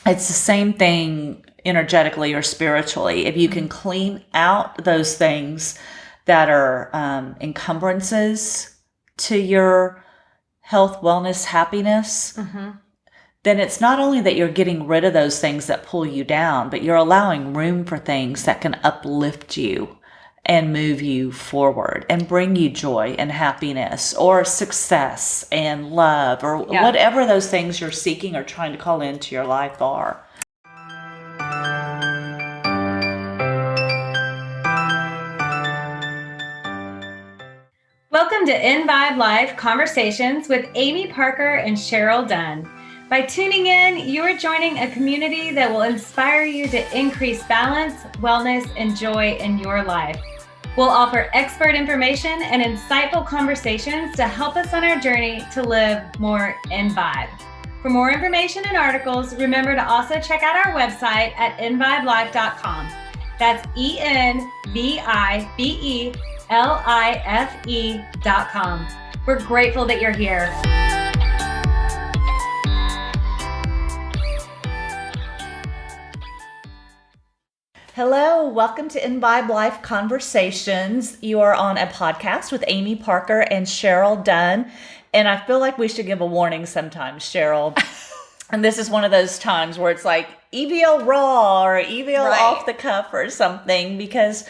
it's the same thing energetically or spiritually. If you can clean out those things that are encumbrances to your health, wellness, happiness, then it's not only that you're getting rid of those things that pull you down, but you're allowing room for things that can uplift you and move you forward and bring you joy and happiness or success and love or whatever those things you're seeking or trying to call into your life are. Welcome to Envibe Live Conversations with Amy Parker and Cheryl Dunn. By tuning in, you are joining a community that will inspire you to increase balance, wellness, and joy in your life. We'll offer expert information and insightful conversations to help us on our journey to live more Envibe. For more information and articles, remember to also check out our website at envibelife.com. That's ENVIBELIFE.com. We're grateful that you're here. Hello, welcome to Envibe Life Conversations. You are on a podcast with Amy Parker and Cheryl Dunn. And I feel like we should give a warning sometimes, Cheryl. And this is one of those times where it's like EVL raw or EVL off the cuff or something, because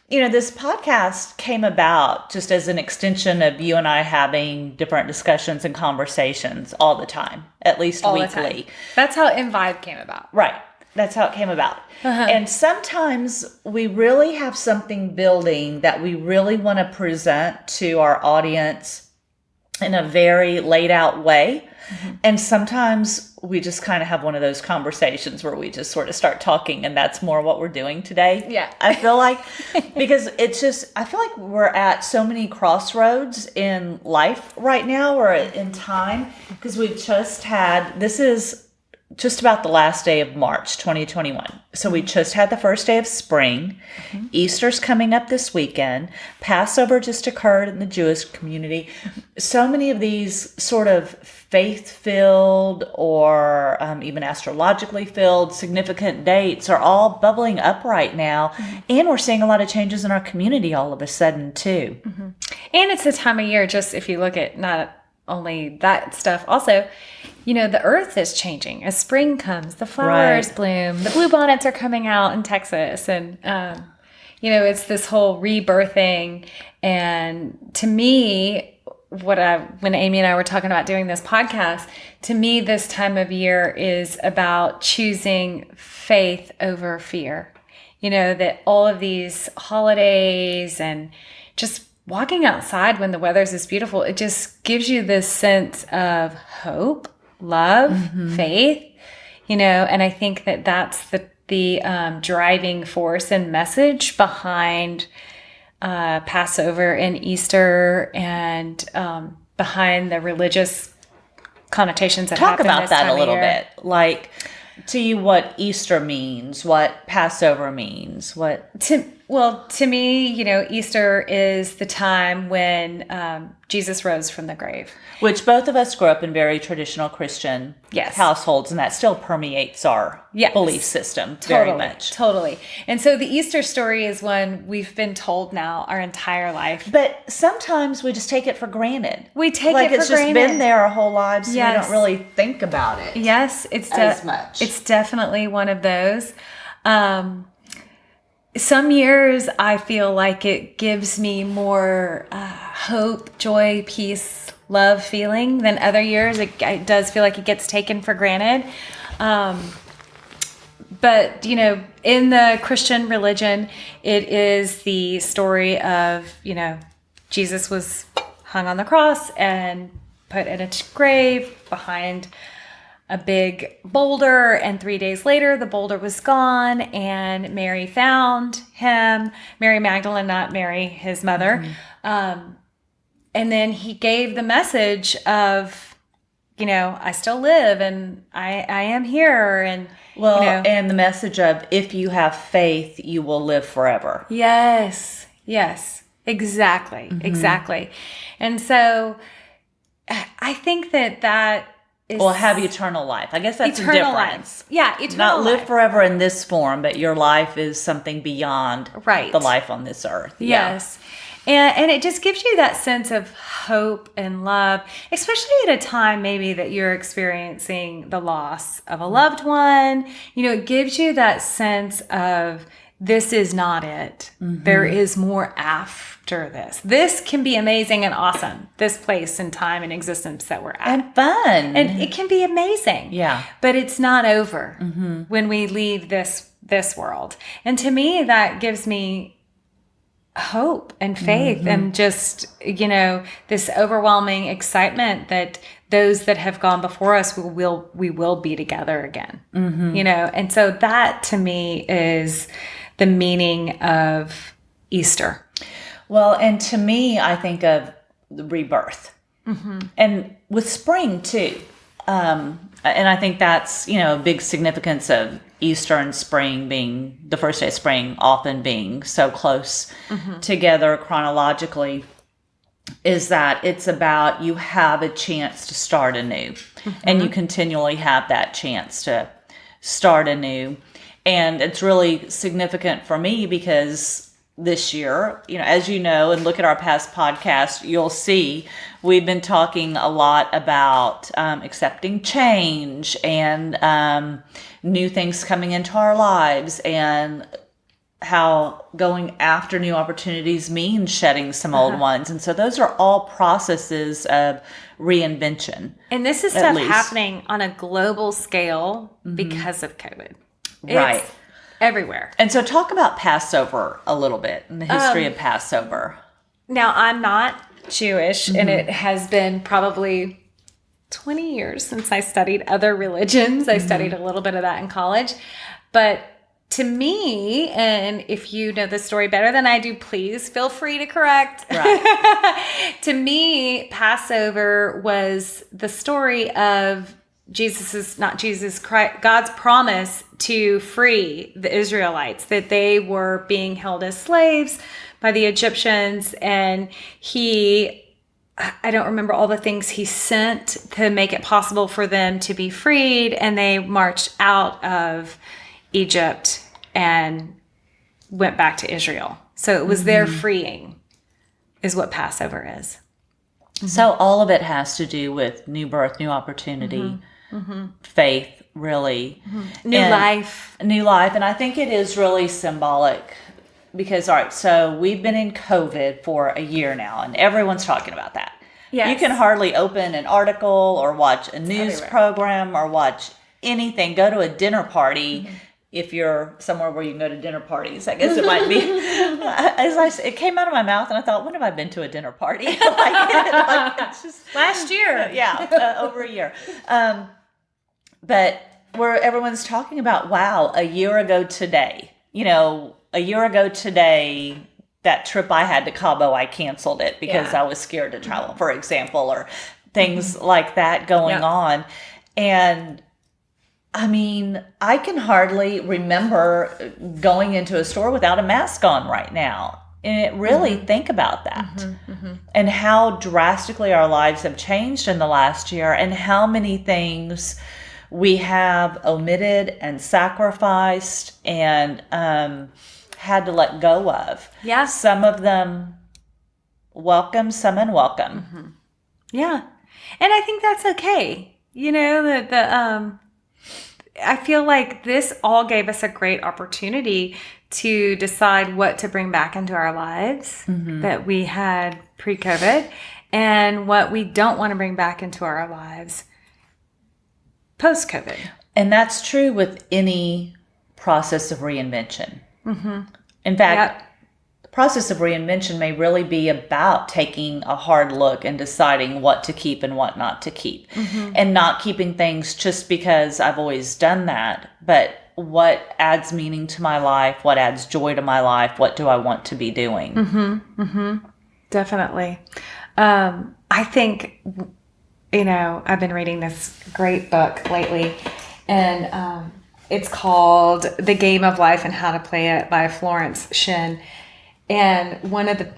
this podcast came about just as an extension of you and I having different discussions and conversations all the time, at least all weekly. That's how Envibe came about. Right. That's how it came about. And sometimes we really have something building that we really want to present to our audience in a very laid out way. And sometimes we just kind of have one of those conversations where we just sort of start talking, and that's more what we're doing today. Yeah. I feel like, because I feel like we're at so many crossroads in life right now, or in time, because this is just about the last day of March 2021. So we just had the first day of spring. Easter's coming up this weekend. Passover just occurred in the Jewish community. So many of these sort of faith-filled or even astrologically filled significant dates are all bubbling up right now. And we're seeing a lot of changes in our community all of a sudden too. And it's the time of year, just if you look at not only that stuff, also, the earth is changing. As spring comes, the flowers bloom, the bluebonnets are coming out in Texas. And, it's this whole rebirthing. And to me, when Amy and I were talking about doing this podcast, to me, this time of year is about choosing faith over fear. That all of these holidays and just walking outside when the weather's this beautiful, it just gives you this sense of hope, love, faith, and I think that that's the driving force and message behind Passover and Easter and behind the religious connotations that happen. Talk about that a little bit. Like, to you, what Easter means, what Passover means, to me, Easter is the time when Jesus rose from the grave. Which both of us grew up in very traditional Christian households, and that still permeates our belief system very much. Totally. And so the Easter story is one we've been told now our entire life. But sometimes we just take it for granted. We take it for granted. Like it's just been there our whole lives, so we don't really think about it. Yes, as much. It's definitely one of those. Some years I feel like it gives me more hope, joy, peace, love feeling than other years. It does feel like it gets taken for granted. But, in the Christian religion, it is the story of, Jesus was hung on the cross and put in a grave behind a big boulder, and 3 days later the boulder was gone, and Mary found him, Mary Magdalene, not Mary, his mother. And then he gave the message of, I still live and I am here. And, and the message of, if you have faith, you will live forever. Yes, exactly. And so I think that Well, have eternal life. I guess that's the eternal difference. life. Yeah, eternal Not live life. forever in this form, but your life is something beyond the life on this earth. Yes. And it just gives you that sense of hope and love, especially at a time maybe that you're experiencing the loss of a loved one. You know, it gives you that sense of this is not it. There is more after this. This can be amazing and awesome, this place and time and existence that we're at. And fun. And it can be amazing. Yeah. But it's not over when we leave this world. And to me, that gives me hope and faith and just, you know, this overwhelming excitement that those that have gone before us we will be together again. You know, and so that to me is the meaning of Easter. Well, and to me, I think of the rebirth, and with spring too. And I think that's, you know, a big significance of Easter and spring being the first day of spring, often being so close together chronologically, is that it's about you have a chance to start anew, and you continually have that chance to start anew. And it's really significant for me because this year, you know, as you know, and look at our past podcasts, you'll see we've been talking a lot about accepting change and new things coming into our lives, and how going after new opportunities means shedding some old ones. And so those are all processes of reinvention. And this is stuff happening on a global scale because of COVID. Right. It's everywhere. And so talk about Passover a little bit and the history of Passover. Now, I'm not Jewish, and it has been probably 20 years since I studied other religions. I studied a little bit of that in college. But to me, and if you know the story better than I do, please feel free to correct. Right. To me, Passover was the story of God's promise to free the Israelites, that they were being held as slaves by the Egyptians. And I don't remember all the things he sent to make it possible for them to be freed. And they marched out of Egypt and went back to Israel. So it was their freeing is what Passover is. So all of it has to do with new birth, new opportunity, faith, really. New life. New life. And I think it is really symbolic because, all right, so we've been in COVID for a year now, and everyone's talking about that. Yes. You can hardly open an article or watch a news program or watch anything, go to a dinner party. If you're somewhere where you can go to dinner parties, I guess it might be. It came out of my mouth, and I thought, when have I been to a dinner party? It's just Last year. Over a year. But where everyone's talking about, wow, a year ago today, that trip I had to Cabo, I canceled it because I was scared to travel, for example, or things like that going on. And I mean, I can hardly remember going into a store without a mask on right now. And really think about that and how drastically our lives have changed in the last year, and how many things we have omitted and sacrificed and had to let go of. Yeah. Some of them welcome, some unwelcome. Yeah. And I think that's okay. You know, I feel like this all gave us a great opportunity to decide what to bring back into our lives that we had pre-COVID, and what we don't want to bring back into our lives post-COVID. And that's true with any process of reinvention. In fact, the process of reinvention may really be about taking a hard look and deciding what to keep and what not to keep. And not keeping things just because I've always done that, but what adds meaning to my life, what adds joy to my life, what do I want to be doing? Definitely. I think, I've been reading this great book lately, and it's called The Game of Life and How to Play It by Florence Shin. And one of the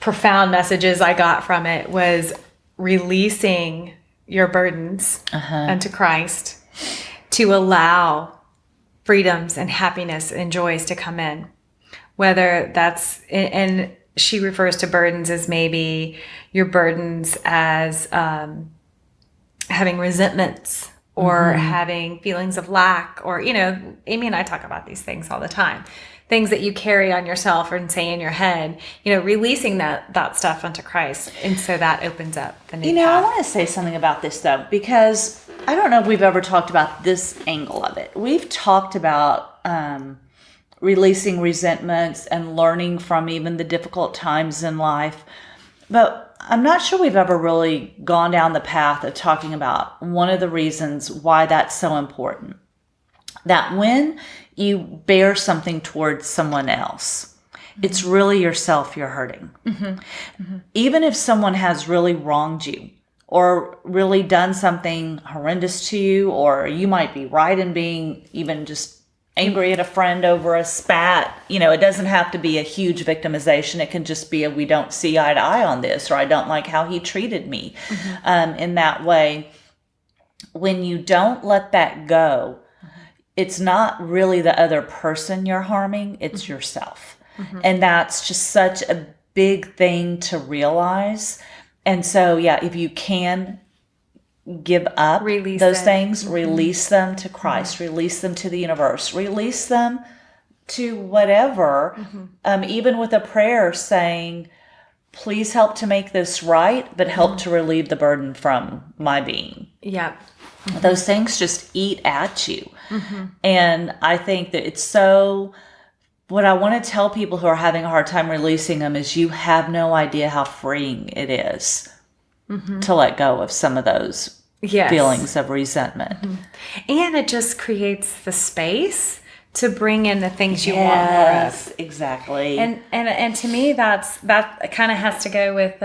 profound messages I got from it was releasing your burdens unto Christ, to allow freedoms and happiness and joys to come in. Whether that's, and she refers to burdens as maybe your burdens as having resentments or having feelings of lack, or, you know, Amy and I talk about these things all the time. Things that you carry on yourself or say in your head, you know, releasing that stuff onto Christ. And so that opens up the new path. I want to say something about this, though, because I don't know if we've ever talked about this angle of it. We've talked about releasing resentments and learning from even the difficult times in life. But I'm not sure we've ever really gone down the path of talking about one of the reasons why that's so important. That when you bear something towards someone else, it's really yourself you're hurting. Even if someone has really wronged you or really done something horrendous to you, or you might be right in being even just angry at a friend over a spat, you know, it doesn't have to be a huge victimization. It can just be we don't see eye to eye on this, or I don't like how he treated me in that way. When you don't let that go, it's not really the other person you're harming, it's yourself. And that's just such a big thing to realize. And so, yeah, if you can give up those things, release them to Christ, release them to the universe, release them to whatever, even with a prayer saying, please help to make this right, but help to relieve the burden from my being. Yeah. Those things just eat at you. And I think that it's so, what I want to tell people who are having a hard time releasing them is you have no idea how freeing it is to let go of some of those feelings of resentment. And it just creates the space to bring in the things you want more of. Exactly. And to me, that kind of has to go with,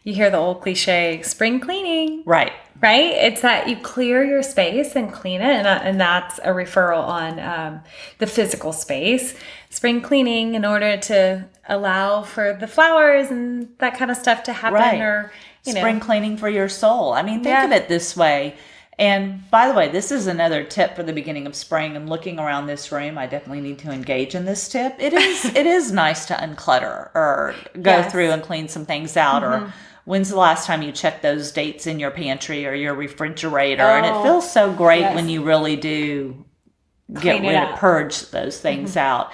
you hear the old cliche, spring cleaning. Right. It's that you clear your space and clean it. And that's a referral on the physical space. Spring cleaning in order to allow for the flowers and that kind of stuff to happen. Or, spring cleaning for your soul. I mean, think of it this way. And by the way, this is another tip for the beginning of spring. And looking around this room, I definitely need to engage in this tip. It is nice to unclutter or go through and clean some things out. Or when's the last time you checked those dates in your pantry or your refrigerator? And it feels so great when you really do purge those things out.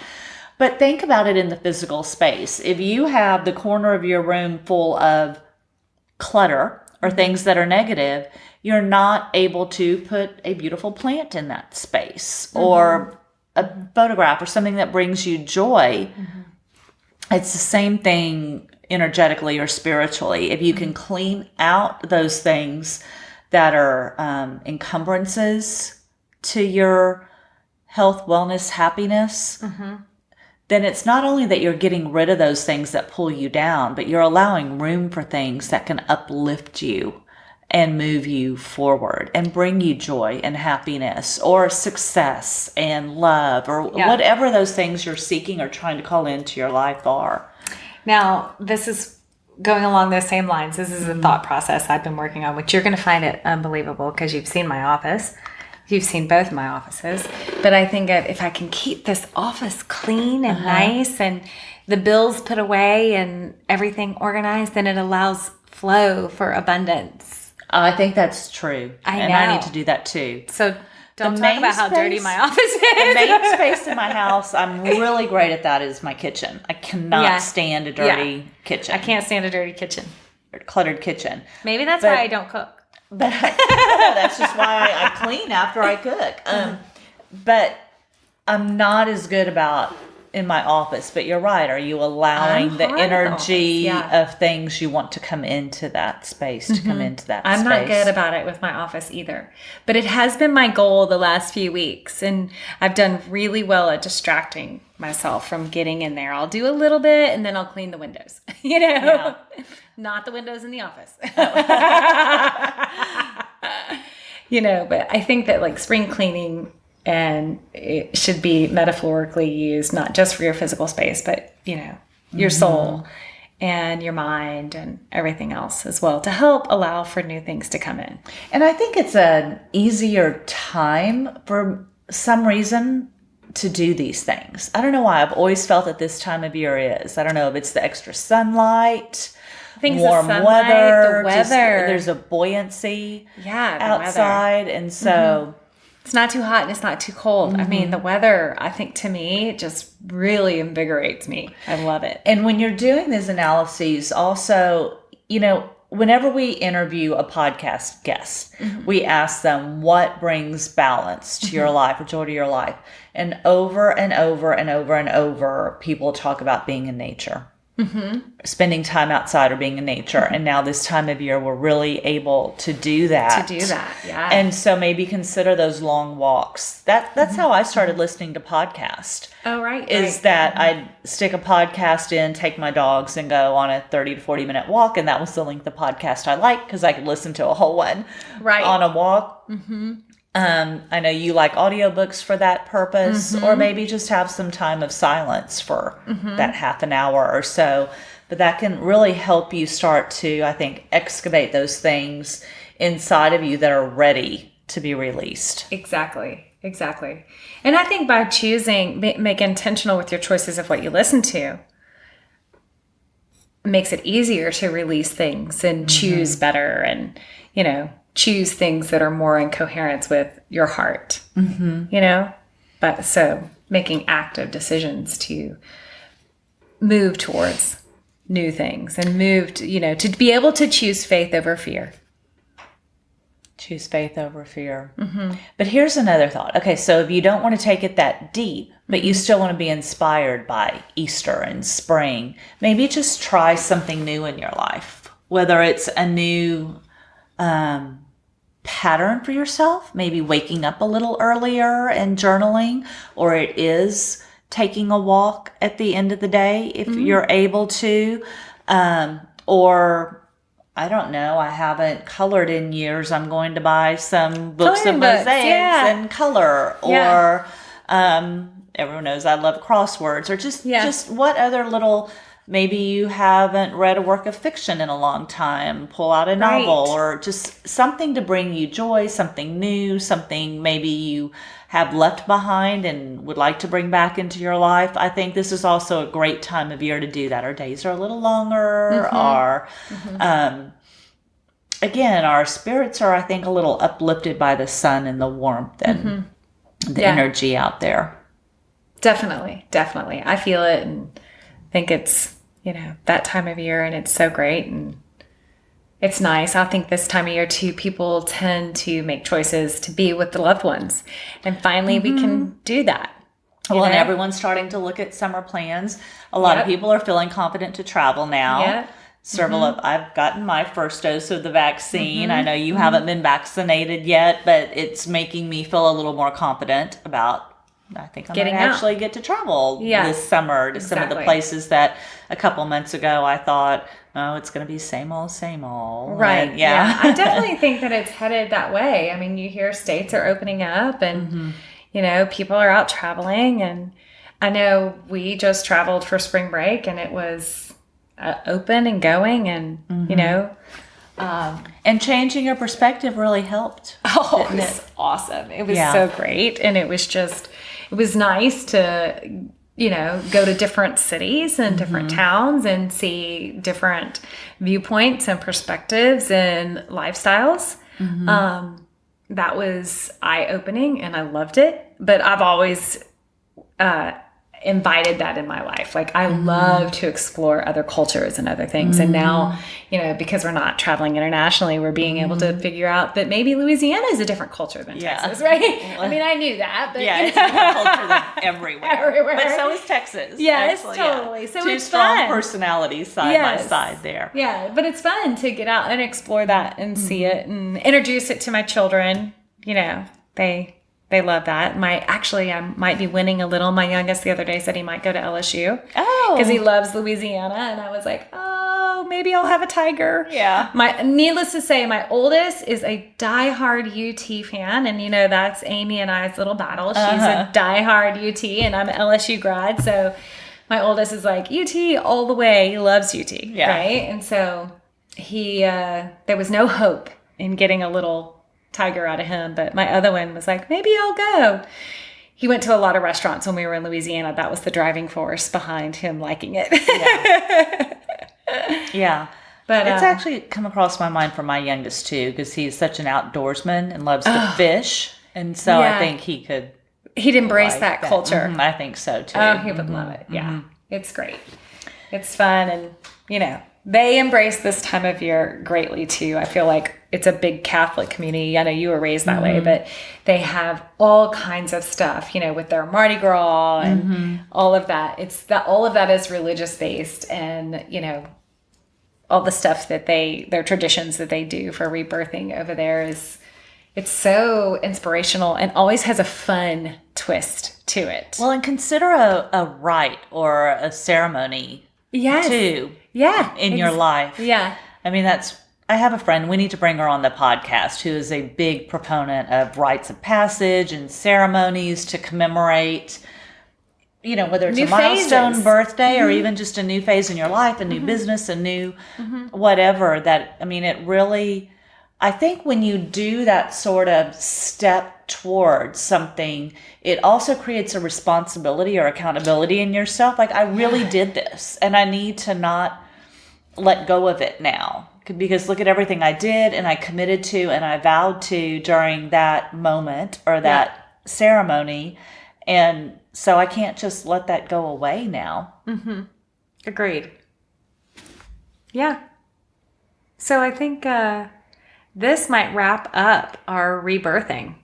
But think about it in the physical space. If you have the corner of your room full of clutter or things that are negative, you're not able to put a beautiful plant in that space or a photograph or something that brings you joy. It's the same thing energetically or spiritually. If you can clean out those things that are encumbrances to your health, wellness, happiness, then it's not only that you're getting rid of those things that pull you down, but you're allowing room for things that can uplift you and move you forward and bring you joy and happiness or success and love or whatever those things you're seeking or trying to call into your life are. Now, this is going along those same lines. This is a thought process I've been working on, which you're going to find it unbelievable because you've seen my office. You've seen both of my offices. But I think if I can keep this office clean and nice and the bills put away and everything organized, then it allows flow for abundance. I think that's true. And I need to do that too. So don't talk about how dirty my office is. The main space in my house, I'm really great at that, is my kitchen. I cannot stand a dirty kitchen. I can't stand a dirty kitchen. Or cluttered kitchen. Maybe that's why I don't cook. But that's just why I clean after I cook. But I'm not as good about in my office. But you're right. Are you allowing the energy of things you want to come into that space, to come into that space? I'm not good about it with my office either. But it has been my goal the last few weeks. And I've done really well at distracting myself from getting in there. I'll do a little bit and then I'll clean the windows. Not the windows in the office. But I think that like spring cleaning, and it should be metaphorically used, not just for your physical space, but, your soul. and your mind and everything else as well to help allow for new things to come in. And I think it's an easier time for some reason to do these things. I don't know why. I've always felt that this time of year is. I don't know if it's the extra sunlight, warm weather. The weather. There's a buoyancy outside. Weather. And so it's not too hot and it's not too cold. I mean, the weather, I think to me, just really invigorates me. I love it. And when you're doing these analyses, also, whenever we interview a podcast guest, we ask them what brings balance to your life or joy to your life. And over and over and over and over, people talk about being in nature. Spending time outside or being in nature. And now this time of year, we're really able to do that. Yeah. And so maybe consider those long walks. That's how I started listening to podcasts. Oh, right. That I'd stick a podcast in, take my dogs, and go on a 30 to 40 minute walk. And that was the length of podcast I liked because I could listen to a whole one on a walk. I know you like audiobooks for that purpose, or maybe just have some time of silence for that half an hour or so. But that can really help you start to, I think, excavate those things inside of you that are ready to be released. Exactly. And I think by choosing, make intentional with your choices of what you listen to, makes it easier to release things and choose better and, choose things that are more in coherence with your heart, but so making active decisions to move towards new things and move to, to be able to choose faith over fear. Choose faith over fear. But here's another thought. Okay, so if you don't want to take it that deep, but you still want to be inspired by Easter and spring, maybe just try something new in your life, whether it's a new pattern for yourself, maybe waking up a little earlier and journaling, or it is taking a walk at the end of the day if you're able to, or I don't know, I haven't colored in years. I'm going to buy some books of mosaics and color, or everyone knows I love crosswords, or just what other little. Maybe you haven't read a work of fiction in a long time. Pull out a novel or just something to bring you joy, something new, something maybe you have left behind and would like to bring back into your life. I think this is also a great time of year to do that. Our days are a little longer. Again, our spirits are, I think, a little uplifted by the sun and the warmth and the energy out there. Definitely. I feel it and think it's, that time of year, and it's so great and it's nice. I think this time of year too, people tend to make choices to be with the loved ones, and finally we can do that. Well, and everyone's starting to look at summer plans. A lot of people are feeling confident to travel now. Several of I've gotten my first dose of the vaccine. I know you haven't been vaccinated yet, but it's making me feel a little more confident about. I think I might actually get to travel this summer to some of the places that a couple months ago I thought, oh, it's going to be same old. Right. And, I definitely think that it's headed that way. I mean, you hear states are opening up and, people are out traveling. And I know we just traveled for spring break and it was open and going and, and changing your perspective really helped. Oh, it was awesome. It was so great. And it was nice to, go to different cities and different towns and see different viewpoints and perspectives and lifestyles. That was eye-opening and I loved it. But I've always invited that in my life. Like I love to explore other cultures and other things. And now, because we're not traveling internationally, we're being able to figure out that maybe Louisiana is a different culture than Texas, right? I mean, I knew that, but it's a different culture than everywhere. But so is Texas. Yes, totally. So two it's strong fun. Personalities side by side there. Yeah, but it's fun to get out and explore that and see it and introduce it to my children. They love that. I might be winning a little. My youngest the other day said he might go to LSU. Oh. Because he loves Louisiana. And I was like, oh, maybe I'll have a tiger. Yeah. Needless to say, my oldest is a diehard UT fan. And, that's Amy and I's little battle. She's a diehard UT and I'm an LSU grad. So my oldest is like, UT all the way. He loves UT. Yeah. Right. And so there was no hope in getting a little tiger out of him. But my other one was like, maybe I'll go. He went to a lot of restaurants when we were in Louisiana. That was the driving force behind him liking it. Yeah. But it's actually come across my mind for my youngest too, because he's such an outdoorsman and loves to fish. And so I think he'd embrace that culture. Mm-hmm. I think so too. Oh, he would love it. Yeah. It's great. It's fun. And, they embrace this time of year greatly too. I feel like it's a big Catholic community. I know you were raised that way, but they have all kinds of stuff, with their Mardi Gras and all of that. All of that is religious based, and, all the stuff that their traditions that they do for rebirthing over there it's so inspirational and always has a fun twist to it. Well, and consider a rite or a ceremony too. Yeah. In your life. Yeah. I mean, I have a friend, we need to bring her on the podcast, who is a big proponent of rites of passage and ceremonies to commemorate, whether it's new a milestone phases. Birthday or even just a new phase in your life, a new business, a new whatever it really, I think when you do that sort of step towards something, it also creates a responsibility or accountability in yourself. Like, I really did this and I need to not let go of it now, because look at everything I did and I committed to and I vowed to during that moment or that ceremony. And so I can't just let that go away now. Mm-hmm. Agreed. Yeah. So I think this might wrap up our rebirthing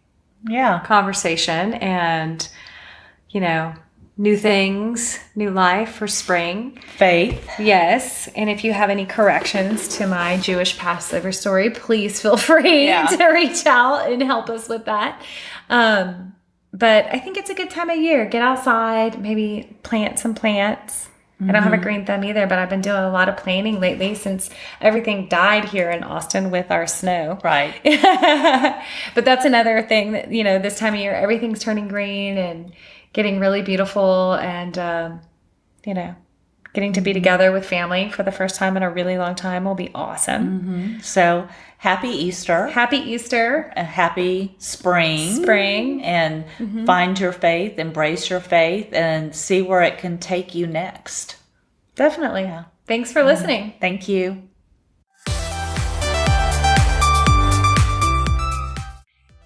conversation and, new things, new life for spring. Faith. Yes. And if you have any corrections to my Jewish Passover story, please feel free to reach out and help us with that. But I think it's a good time of year. Get outside, maybe plant some plants. I don't have a green thumb either, but I've been doing a lot of planting lately since everything died here in Austin with our snow. Right. But that's another thing that, this time of year, everything's turning green and getting really beautiful and, getting to be together with family for the first time in a really long time will be awesome. Mm-hmm. So happy Easter. Happy Easter. A happy spring. Spring. And find your faith, embrace your faith, and see where it can take you next. Definitely. Yeah. Thanks for listening. Thank you.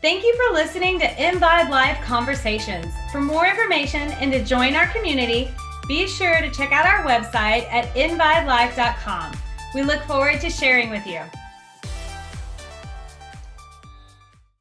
Thank you for listening to Envibe Live Conversations. For more information and to join our community, be sure to check out our website at envibelive.com. We look forward to sharing with you.